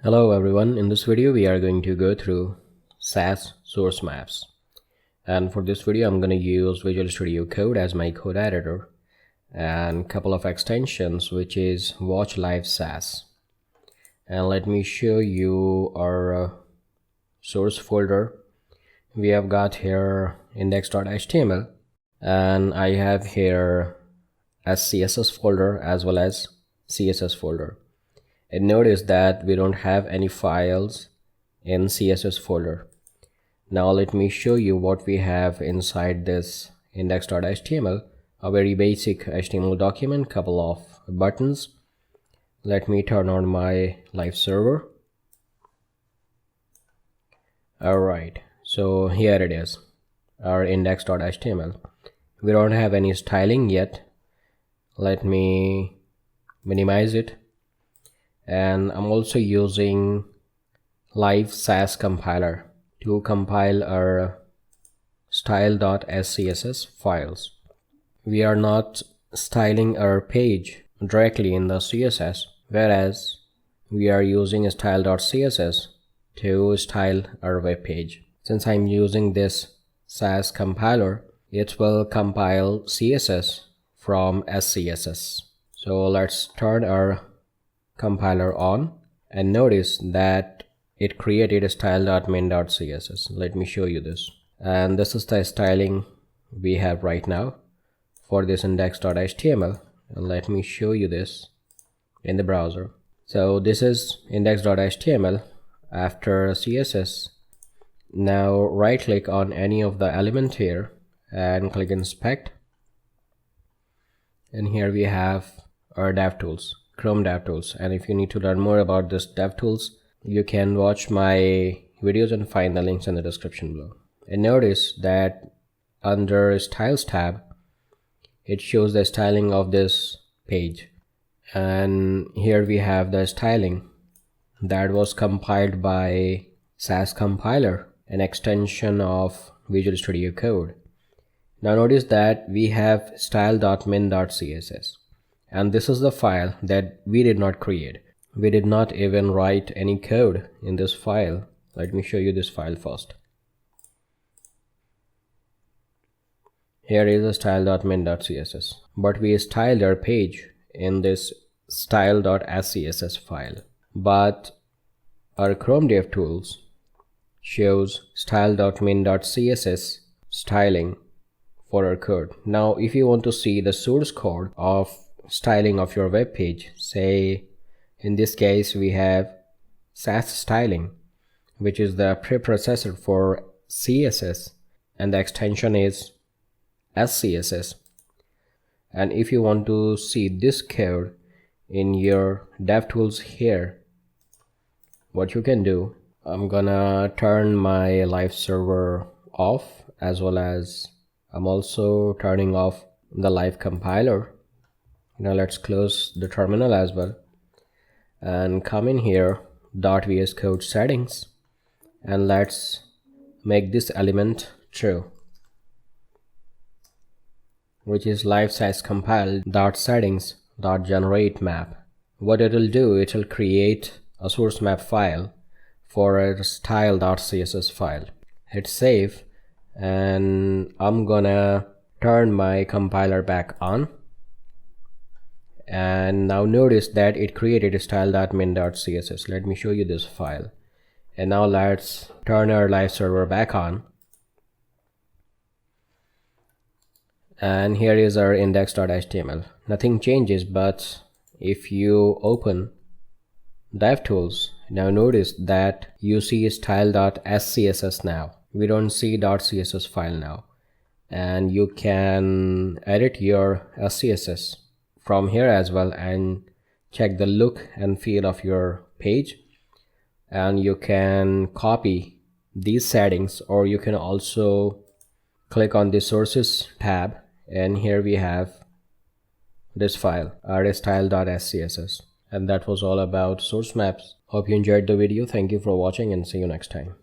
Hello everyone, in this video we are going to go through Sass source maps, and for this video I'm going to use Visual Studio Code as my code editor and couple of extensions which is watch live Sass. And let me show you our source folder. We have got here index.html and I have here a CSS folder as well as CSS folder. And notice that we don't have any files in CSS folder. Now let me show you what we have inside this index.html. A very basic HTML document, couple of buttons. Let me turn on my live server. Alright, so here it is, our index.html. We don't have any styling yet. Let me minimize it. And I'm also using live Sass compiler to compile our style.scss files. We are not styling our page directly in the CSS, whereas we are using style.css to style our web page. Since I'm using this Sass compiler, it will compile CSS from SCSS. So let's turn our compiler on and notice that it created a style.min.css. Let me show you this. And this is the styling we have right now for this index.html. And let me show you this in the browser. So this is index.html after CSS. Now right click on any of the element here and click inspect. And here we have our DevTools. Chrome DevTools. And if you need to learn more about this DevTools, you can watch my videos and find the links in the description below. And notice that under Styles tab, it shows the styling of this page. And here we have the styling that was compiled by Sass compiler, an extension of Visual Studio Code. Now notice that we have style.min.css. And this is the file that we did not create. We did not even write any code in this file. Let me show you this file first. Here is a style.min.css. But we styled our page in this style.scss file. But our Chrome DevTools shows style.min.css styling for our code. Now if you want to see the source code of styling of your web page, say in this case we have Sass styling, which is the preprocessor for CSS, and the extension is SCSS. And if you want to see this code in your DevTools here, what you can do, I'm gonna turn my live server off, as well as I'm also turning off the live compiler. Now let's close the terminal as well and come in here, .VSCODE settings, and let's make this element true, which is live Sass compiled .settings.generate map. What it will do, it will create a source map file for a style.css file. Hit save, and I'm gonna turn my compiler back on. And now notice that it created a style.min.css. Let me show you this file. And now let's turn our live server back on. And here is our index.html. Nothing changes, but if you open DevTools, now notice that you see style.scss now. We don't see .css file now. And you can edit your SCSS from here as well and check the look and feel of your page. And you can copy these settings, or you can also click on the sources tab, and here we have this file, style.scss. And that was all about source maps. Hope you enjoyed the video. Thank you for watching and see you next time.